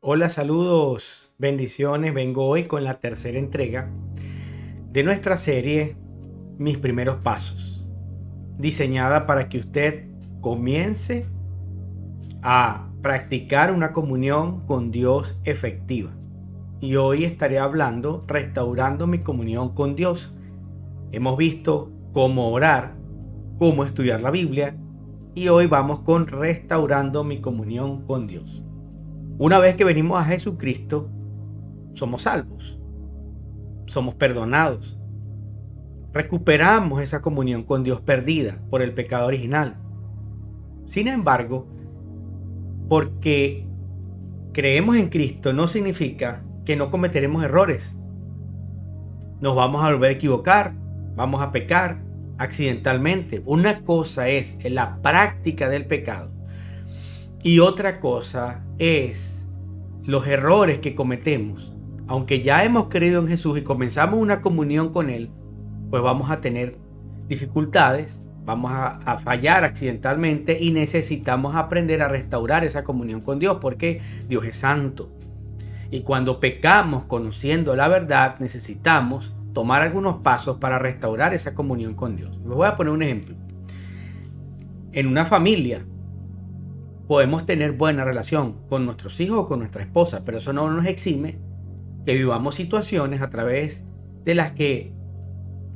Hola, saludos, bendiciones. Vengo hoy con la tercera entrega de nuestra serie Mis primeros pasos, diseñada para que usted comience a practicar una comunión con Dios efectiva. Y hoy estaré hablando restaurando mi comunión con Dios. Hemos visto cómo orar, cómo estudiar la Biblia y hoy vamos con restaurando mi comunión con Dios. Una vez que venimos a Jesucristo, somos salvos, somos perdonados, recuperamos esa comunión con Dios perdida por el pecado original. Sin embargo, porque creemos en Cristo no significa que no cometeremos errores. Nos vamos a volver a equivocar, vamos a pecar accidentalmente. Una cosa es la práctica del pecado y otra cosa es los errores que cometemos. Aunque ya hemos creído en Jesús y comenzamos una comunión con Él, pues vamos a tener dificultades, vamos a fallar accidentalmente y necesitamos aprender a restaurar esa comunión con Dios porque Dios es santo. Y cuando pecamos conociendo la verdad, necesitamos tomar algunos pasos para restaurar esa comunión con Dios. Les voy a poner un ejemplo. En una familia podemos tener buena relación con nuestros hijos o con nuestra esposa, pero eso no nos exime que vivamos situaciones a través de las que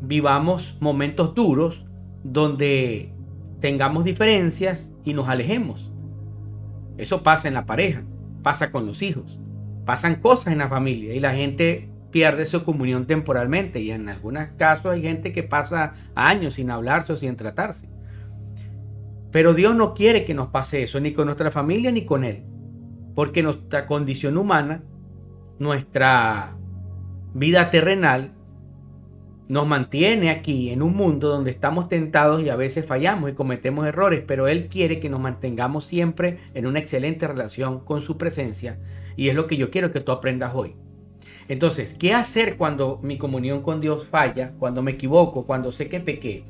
vivamos momentos duros donde tengamos diferencias y nos alejemos. Eso pasa en la pareja, pasa con los hijos, pasan cosas en la familia y la gente pierde su comunión temporalmente y en algunos casos hay gente que pasa años sin hablarse o sin tratarse. Pero Dios no quiere que nos pase eso, ni con nuestra familia ni con Él, porque nuestra condición humana, nuestra vida terrenal, nos mantiene aquí en un mundo donde estamos tentados y a veces fallamos y cometemos errores, pero Él quiere que nos mantengamos siempre en una excelente relación con su presencia y es lo que yo quiero que tú aprendas hoy. Entonces, ¿qué hacer cuando mi comunión con Dios falla, cuando me equivoco, cuando sé que pequé?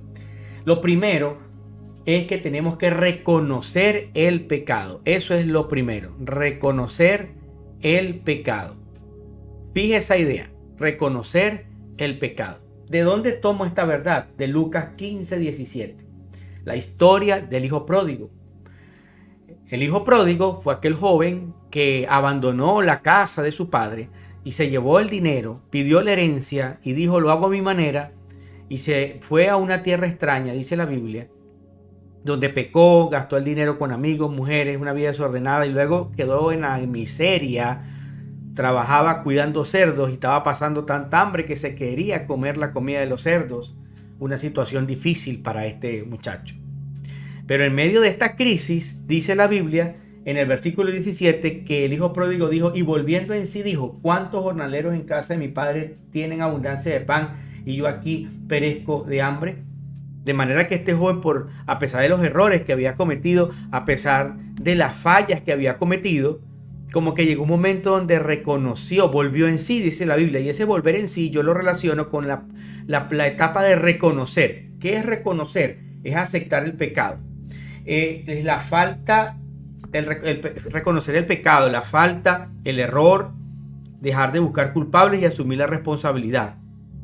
Lo primero es que tenemos que reconocer el pecado. Eso es lo primero, reconocer el pecado. Fije esa idea, reconocer el pecado. ¿De dónde tomo esta verdad? De Lucas 15:17. La historia del hijo pródigo. El hijo pródigo fue aquel joven que abandonó la casa de su padre y se llevó el dinero, pidió la herencia y dijo, lo hago a mi manera, y se fue a una tierra extraña, dice la Biblia, donde pecó, gastó el dinero con amigos, mujeres, una vida desordenada y luego quedó en la miseria. Trabajaba cuidando cerdos y estaba pasando tanta hambre que se quería comer la comida de los cerdos. Una situación difícil para este muchacho. Pero en medio de esta crisis, dice la Biblia, en el versículo 17, que el hijo pródigo dijo, y volviendo en sí dijo, ¿cuántos jornaleros en casa de mi padre tienen abundancia de pan y yo aquí perezco de hambre? De manera que este joven, a pesar de los errores que había cometido, a pesar de las fallas que había cometido, como que llegó un momento donde reconoció, volvió en sí, dice la Biblia. Y ese volver en sí yo lo relaciono con la etapa de reconocer. ¿Qué es reconocer? Es aceptar el pecado. Es la falta, reconocer el pecado, la falta, el error, dejar de buscar culpables y asumir la responsabilidad.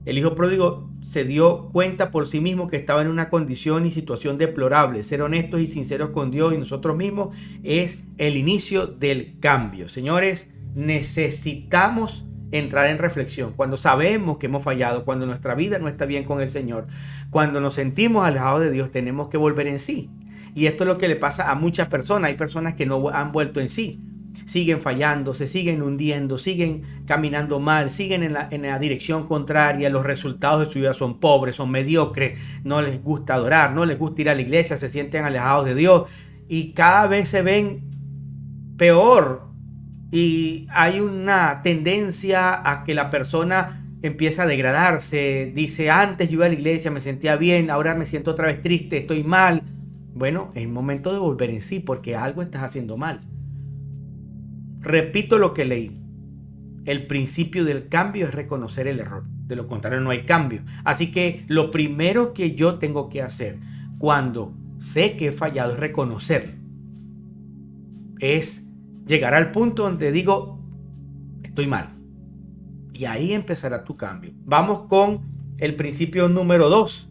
El hijo pródigo se dio cuenta por sí mismo que estaba en una condición y situación deplorable. Ser honestos y sinceros con Dios y nosotros mismos es el inicio del cambio. Señores, necesitamos entrar en reflexión. Cuando sabemos que hemos fallado, cuando nuestra vida no está bien con el Señor, cuando nos sentimos alejados de Dios, tenemos que volver en sí. Y esto es lo que le pasa a muchas personas. Hay personas que no han vuelto en sí. Siguen fallando, se siguen hundiendo, siguen caminando mal, siguen en la dirección contraria. Los resultados de su vida son pobres, son mediocres, no les gusta adorar, no les gusta ir a la iglesia, se sienten alejados de Dios y cada vez se ven peor. Y hay una tendencia a que la persona empieza a degradarse. Dice, antes yo iba a la iglesia, me sentía bien, ahora me siento otra vez triste, estoy mal. Bueno, es momento de volver en sí porque algo estás haciendo mal. Repito lo que leí. El principio del cambio es reconocer el error. De lo contrario, no hay cambio. Así que lo primero que yo tengo que hacer cuando sé que he fallado es reconocerlo. Es llegar al punto donde digo, estoy mal. Y ahí empezará tu cambio. Vamos con el principio número 2.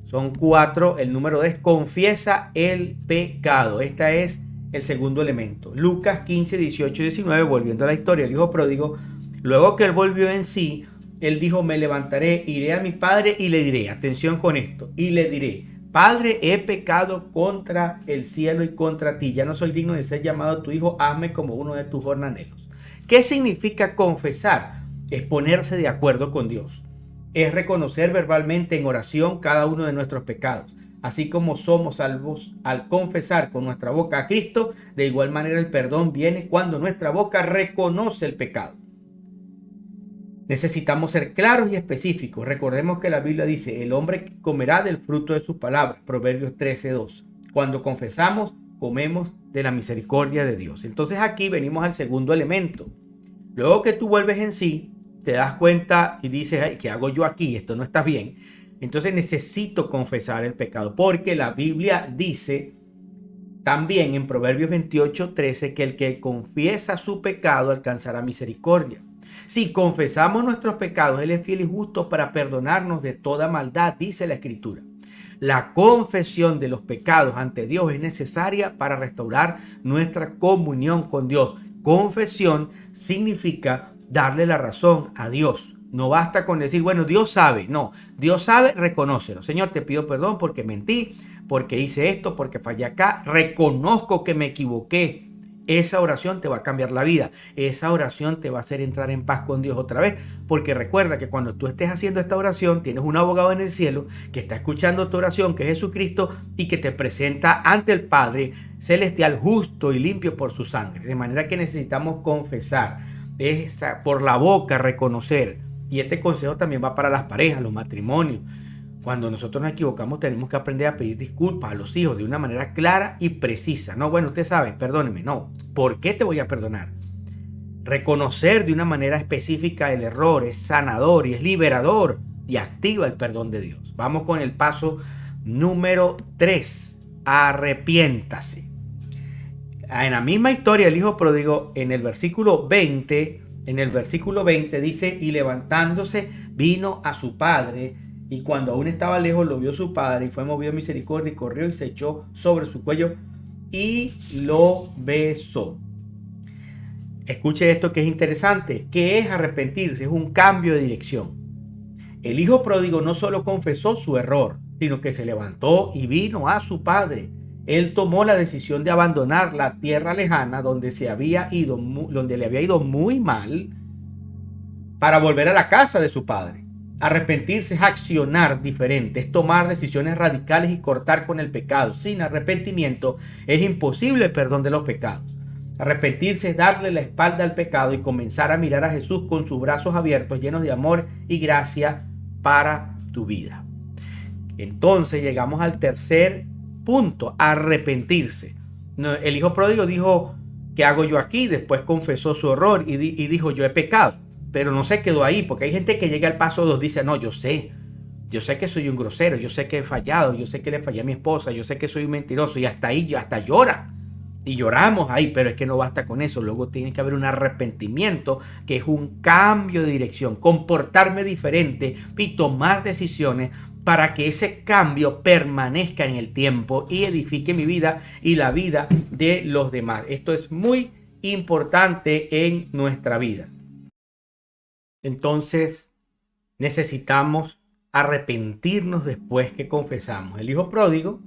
Son 4. El número 2 es confiesa el pecado. Este es el segundo elemento. Lucas 15, 18 y 19, volviendo a la historia, el hijo pródigo, luego que él volvió en sí, él dijo, me levantaré, iré a mi padre y le diré, atención con esto, y le diré, Padre, he pecado contra el cielo y contra ti, ya no soy digno de ser llamado tu hijo, hazme como uno de tus jornaleros. ¿Qué significa confesar? Es ponerse de acuerdo con Dios. Es reconocer verbalmente en oración cada uno de nuestros pecados. Así como somos salvos al confesar con nuestra boca a Cristo, de igual manera el perdón viene cuando nuestra boca reconoce el pecado. Necesitamos ser claros y específicos. Recordemos que la Biblia dice, el hombre comerá del fruto de sus palabras, Proverbios 13:2. Cuando confesamos, comemos de la misericordia de Dios. Entonces aquí venimos al segundo elemento. Luego que tú vuelves en sí, te das cuenta y dices, ay, ¿qué hago yo aquí? Esto no está bien. Entonces necesito confesar el pecado, porque la Biblia dice también en Proverbios 28:13 que el que confiesa su pecado alcanzará misericordia. Si confesamos nuestros pecados, Él es fiel y justo para perdonarnos de toda maldad, dice la Escritura. La confesión de los pecados ante Dios es necesaria para restaurar nuestra comunión con Dios. Confesión significa darle la razón a Dios. No basta con decir, bueno, Dios sabe. No, Dios sabe, reconócelo. Señor, te pido perdón porque mentí, porque hice esto, porque fallé acá. Reconozco que me equivoqué. Esa oración te va a cambiar la vida. Esa oración te va a hacer entrar en paz con Dios otra vez. Porque recuerda que cuando tú estés haciendo esta oración, tienes un abogado en el cielo que está escuchando tu oración, que es Jesucristo, y que te presenta ante el Padre celestial justo y limpio por su sangre. De manera que necesitamos confesar, por la boca reconocer. Y este consejo también va para las parejas, los matrimonios. Cuando nosotros nos equivocamos tenemos que aprender a pedir disculpas a los hijos de una manera clara y precisa. No, bueno, usted sabe, perdóneme. No, ¿por qué te voy a perdonar? Reconocer de una manera específica el error es sanador y es liberador y activa el perdón de Dios. Vamos con el paso número 3. Arrepiéntase. En la misma historia el hijo pródigo, en el versículo 20 dice, y levantándose vino a su padre, y cuando aún estaba lejos lo vio su padre, y fue movido a misericordia, y corrió y se echó sobre su cuello y lo besó. Escuche esto que es interesante. ¿Qué es arrepentirse? Es un cambio de dirección. El hijo pródigo no solo confesó su error, sino que se levantó y vino a su padre. Él tomó la decisión de abandonar la tierra lejana donde le había ido muy mal, para volver a la casa de su padre. Arrepentirse es accionar diferente, es tomar decisiones radicales y cortar con el pecado. Sin arrepentimiento es imposible el perdón de los pecados. Arrepentirse es darle la espalda al pecado y comenzar a mirar a Jesús con sus brazos abiertos, llenos de amor y gracia para tu vida. Entonces llegamos al tercer punto, arrepentirse. El hijo pródigo dijo, ¿qué hago yo aquí? Después confesó su error y dijo, yo he pecado. Pero no se quedó ahí, porque hay gente que llega al paso 2, dice, no, yo sé que soy un grosero, yo sé que he fallado, yo sé que le fallé a mi esposa, yo sé que soy un mentiroso, y hasta ahí, hasta llora. Y lloramos ahí, pero es que no basta con eso. Luego tiene que haber un arrepentimiento, que es un cambio de dirección, comportarme diferente y tomar decisiones para que ese cambio permanezca en el tiempo y edifique mi vida y la vida de los demás. Esto es muy importante en nuestra vida. Entonces necesitamos arrepentirnos después que confesamos. El hijo pródigo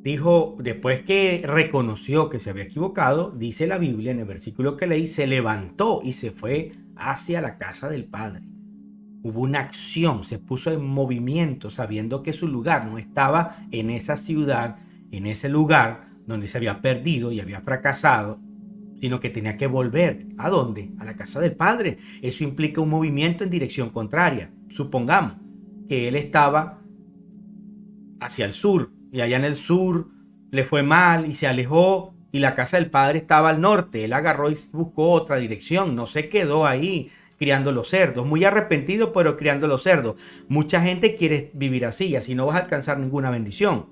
dijo, después que reconoció que se había equivocado, dice la Biblia en el versículo que leí, se levantó y se fue hacia la casa del padre. Hubo una acción, se puso en movimiento, sabiendo que su lugar no estaba en esa ciudad, en ese lugar donde se había perdido y había fracasado, sino que tenía que volver. ¿A dónde? A la casa del padre. Eso implica un movimiento en dirección contraria. Supongamos que él estaba hacia el sur, y allá en el sur le fue mal y se alejó, y la casa del padre estaba al norte. Él agarró y buscó otra dirección, no se quedó ahí criando los cerdos, muy arrepentido, pero criando los cerdos. Mucha gente quiere vivir así, y así no vas a alcanzar ninguna bendición.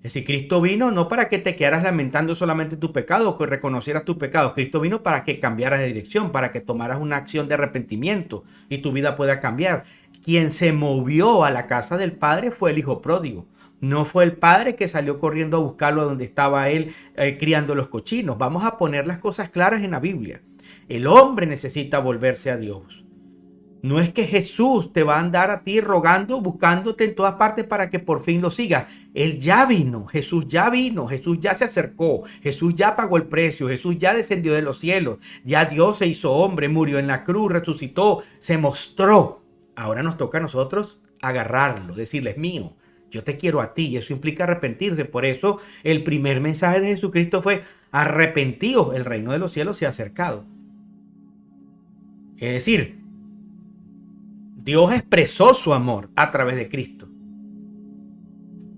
Es decir, Cristo vino no para que te quedaras lamentando solamente tu pecado o que reconocieras tu pecado. Cristo vino para que cambiaras de dirección, para que tomaras una acción de arrepentimiento y tu vida pueda cambiar. Quien se movió a la casa del Padre fue el hijo pródigo. No fue el padre que salió corriendo a buscarlo a donde estaba él criando los cochinos. Vamos a poner las cosas claras en la Biblia. El hombre necesita volverse a Dios. No es que Jesús te va a andar a ti rogando, buscándote en todas partes para que por fin lo sigas. Él ya vino, Jesús ya vino, Jesús ya se acercó, Jesús ya pagó el precio, Jesús ya descendió de los cielos, ya Dios se hizo hombre, murió en la cruz, resucitó, se mostró. Ahora nos toca a nosotros agarrarlo, decirle, es mío, yo te quiero a ti, y eso implica arrepentirse. Por eso el primer mensaje de Jesucristo fue, arrepentíos, el reino de los cielos se ha acercado. Es decir, Dios expresó su amor a través de Cristo.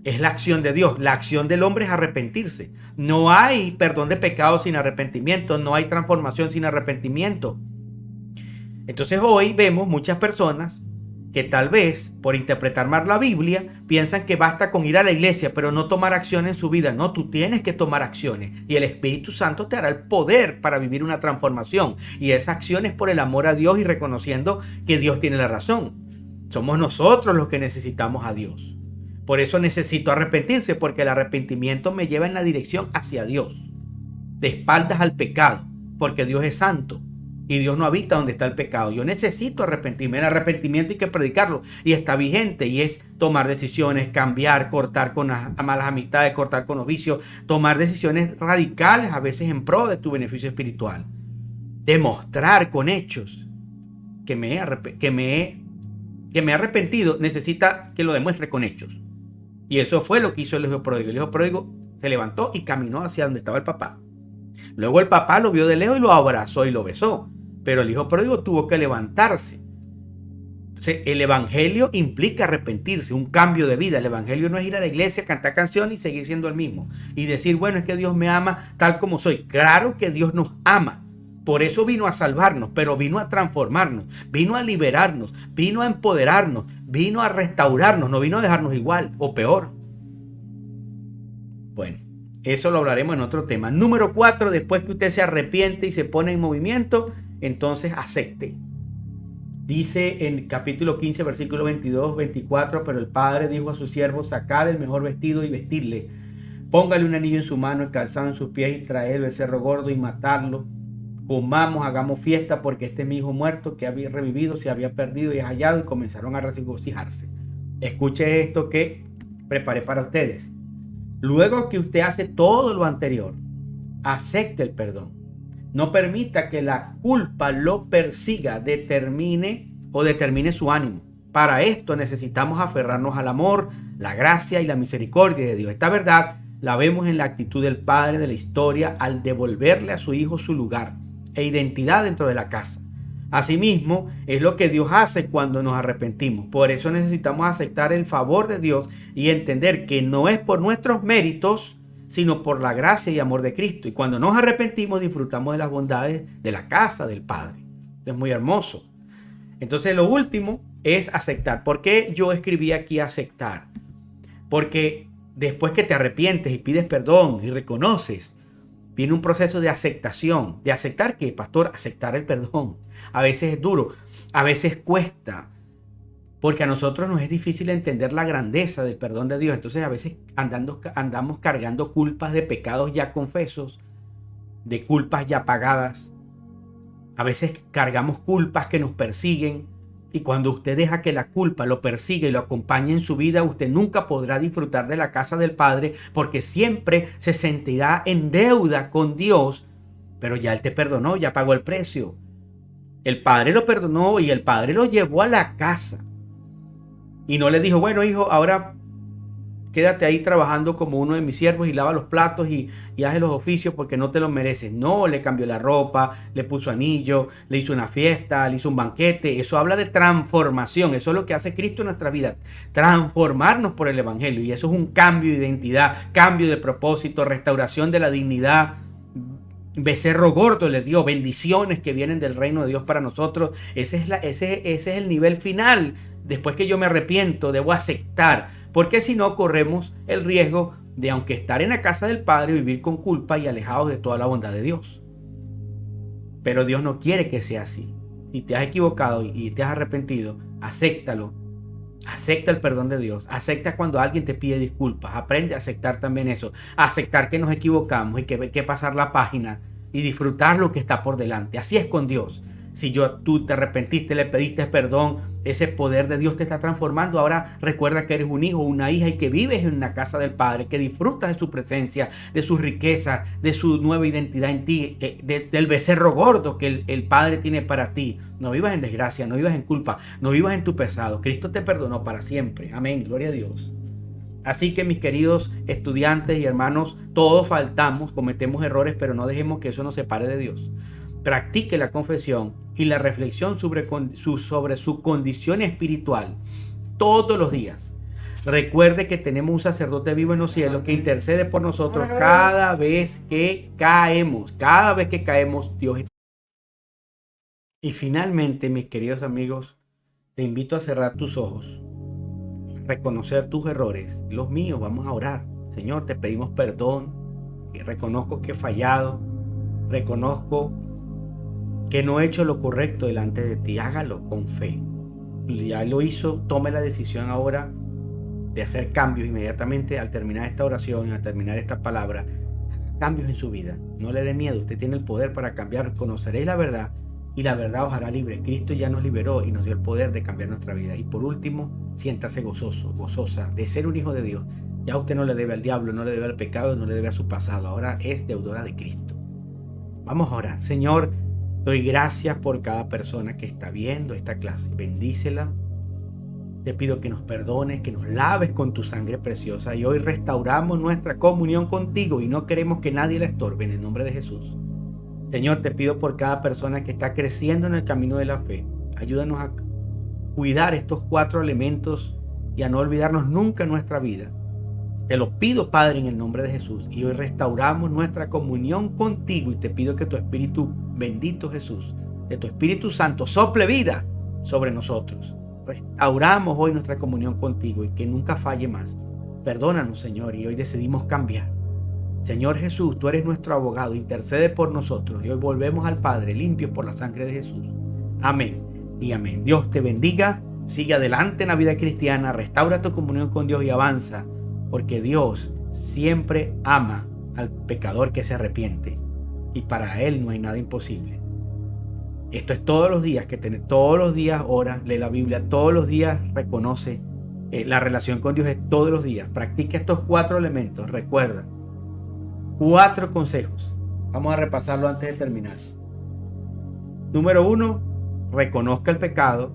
Es la acción de Dios. La acción del hombre es arrepentirse. No hay perdón de pecados sin arrepentimiento. No hay transformación sin arrepentimiento. Entonces hoy vemos muchas personas que tal vez por interpretar mal la Biblia piensan que basta con ir a la iglesia pero no tomar acción en su vida. No, tú tienes que tomar acciones y el Espíritu Santo te hará el poder para vivir una transformación, y esa acción es por el amor a Dios y reconociendo que Dios tiene la razón. Somos nosotros los que necesitamos a Dios. Por eso necesito arrepentirse, porque el arrepentimiento me lleva en la dirección hacia Dios, de espaldas al pecado, porque Dios es santo. Y Dios no habita donde está el pecado. Yo necesito arrepentirme. El arrepentimiento hay que predicarlo. Y está vigente. Y es tomar decisiones, cambiar, cortar con las malas amistades, cortar con los vicios. Tomar decisiones radicales, a veces en pro de tu beneficio espiritual. Demostrar con hechos que me he arrepentido. Necesita que lo demuestre con hechos. Y eso fue lo que hizo el hijo pródigo. El hijo pródigo se levantó y caminó hacia donde estaba el papá. Luego el papá lo vio de lejos y lo abrazó y lo besó. Pero el hijo pródigo tuvo que levantarse. Entonces, el evangelio implica arrepentirse, un cambio de vida. El evangelio no es ir a la iglesia, cantar canciones y seguir siendo el mismo. Y decir, bueno, es que Dios me ama tal como soy. Claro que Dios nos ama. Por eso vino a salvarnos, pero vino a transformarnos, vino a liberarnos, vino a empoderarnos, vino a restaurarnos, no vino a dejarnos igual o peor. Bueno, eso lo hablaremos en otro tema. Número 4, después que usted se arrepiente y se pone en movimiento, entonces acepte. Dice en capítulo 15, versículo 22, 24, pero el padre dijo a sus siervos, sacad el mejor vestido y vestidle. Póngale un anillo en su mano, el calzado en sus pies y traedlo el cerro gordo y matadlo. Comamos, hagamos fiesta porque este es mi hijo muerto que había revivido, se había perdido y es hallado, y comenzaron a regocijarse. Escuche esto que preparé para ustedes. Luego que usted hace todo lo anterior, acepte el perdón. No permita que la culpa lo persiga, determine su ánimo. Para esto necesitamos aferrarnos al amor, la gracia y la misericordia de Dios. Esta verdad la vemos en la actitud del padre de la historia al devolverle a su hijo su lugar e identidad dentro de la casa. Asimismo, es lo que Dios hace cuando nos arrepentimos. Por eso necesitamos aceptar el favor de Dios y entender que no es por nuestros méritos, sino por la gracia y amor de Cristo. Y cuando nos arrepentimos, disfrutamos de las bondades de la casa del Padre. Es muy hermoso. Entonces, lo último es aceptar. ¿Por qué yo escribí aquí aceptar? Porque después que te arrepientes y pides perdón y reconoces, viene un proceso de aceptación. ¿De aceptar qué, pastor? Aceptar el perdón. A veces es duro, a veces cuesta, porque a nosotros nos es difícil entender la grandeza del perdón de Dios. Entonces a veces andamos cargando culpas de pecados ya confesos, de culpas ya pagadas. A veces cargamos culpas que nos persiguen, y cuando usted deja que la culpa lo persiga y lo acompañe en su vida, usted nunca podrá disfrutar de la casa del Padre, porque siempre se sentirá en deuda con Dios. Pero ya Él te perdonó, ya pagó el precio. El Padre lo perdonó y el Padre lo llevó a la casa. Y no le dijo, bueno, hijo, ahora quédate ahí trabajando como uno de mis siervos y lava los platos y haz los oficios porque no te los mereces. No, le cambió la ropa, le puso anillo, le hizo una fiesta, le hizo un banquete. Eso habla de transformación. Eso es lo que hace Cristo en nuestra vida. Transformarnos por el Evangelio. Y eso es un cambio de identidad, cambio de propósito, restauración de la dignidad. Becerro gordo le dio, bendiciones que vienen del reino de Dios para nosotros. Ese es el nivel final. Después que yo me arrepiento, debo aceptar, porque si no corremos el riesgo de, aunque estar en la casa del Padre, vivir con culpa y alejados de toda la bondad de Dios. Pero Dios no quiere que sea así. Si te has equivocado y te has arrepentido, acéptalo. Acepta el perdón de Dios. Acepta cuando alguien te pide disculpas. Aprende a aceptar también eso. Aceptar que nos equivocamos y que hay que pasar la página y disfrutar lo que está por delante. Así es con Dios. Si tú te arrepentiste, le pediste perdón, ese poder de Dios te está transformando. Ahora recuerda que eres un hijo, una hija y que vives en la casa del Padre, que disfrutas de su presencia, de sus riquezas, de su nueva identidad en ti, del becerro gordo que el Padre tiene para ti. No vivas en desgracia, no vivas en culpa, no vivas en tu pesado. Cristo te perdonó para siempre. Amén, gloria a Dios. Así que mis queridos estudiantes y hermanos, todos faltamos, cometemos errores, pero no dejemos que eso nos separe de Dios. Practique la confesión y la reflexión sobre su condición espiritual todos los días. Recuerde que tenemos un sacerdote vivo en los cielos que intercede por nosotros cada vez que caemos. Cada vez que caemos, Dios está. Y finalmente, mis queridos amigos, te invito a cerrar tus ojos, reconocer tus errores, los míos. Vamos a orar. Señor, te pedimos perdón. Y reconozco que he fallado. Reconozco que no he hecho lo correcto delante de ti. Hágalo con fe. Ya lo hizo, tome la decisión ahora de hacer cambios inmediatamente al terminar esta oración, al terminar esta palabra. Haga cambios en su vida. No le dé miedo. Usted tiene el poder para cambiar. Conoceréis la verdad y la verdad os hará libres. Cristo ya nos liberó y nos dio el poder de cambiar nuestra vida. Y por último, siéntase gozoso, gozosa de ser un hijo de Dios. Ya usted no le debe al diablo, no le debe al pecado, no le debe a su pasado. Ahora es deudora de Cristo. Vamos a orar. Señor, doy gracias por cada persona que está viendo esta clase. Bendícela. Te pido que nos perdones, que nos laves con tu sangre preciosa. Y hoy restauramos nuestra comunión contigo y no queremos que nadie la estorbe en el nombre de Jesús. Señor, te pido por cada persona que está creciendo en el camino de la fe. Ayúdanos a cuidar estos 4 elementos y a no olvidarnos nunca en nuestra vida. Te lo pido, Padre, en el nombre de Jesús. Y hoy restauramos nuestra comunión contigo y te pido que tu Espíritu, bendito Jesús, de tu Espíritu Santo, sople vida sobre nosotros. Restauramos hoy nuestra comunión contigo y que nunca falle más. Perdónanos, Señor, y hoy decidimos cambiar. Señor Jesús, tú eres nuestro abogado, intercede por nosotros y hoy volvemos al Padre limpios por la sangre de Jesús. Amén y amén. Dios te bendiga, sigue adelante en la vida cristiana, restaura tu comunión con Dios y avanza, porque Dios siempre ama al pecador que se arrepiente y para Él no hay nada imposible. Esto es todos los días, todos los días ora, lee la Biblia, todos los días reconoce la relación con Dios, es todos los días. Practica estos 4 elementos, recuerda. 4 consejos. Vamos a repasarlo antes de terminar. Número 1, reconozca el pecado.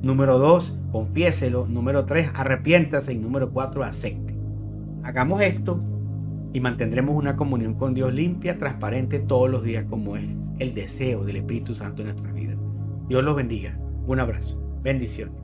Número 2, confiéselo. Número 3, arrepiéntase. Y número 4, acepte. Hagamos esto y mantendremos una comunión con Dios limpia, transparente todos los días, como es el deseo del Espíritu Santo en nuestras vidas. Dios los bendiga. Un abrazo. Bendiciones.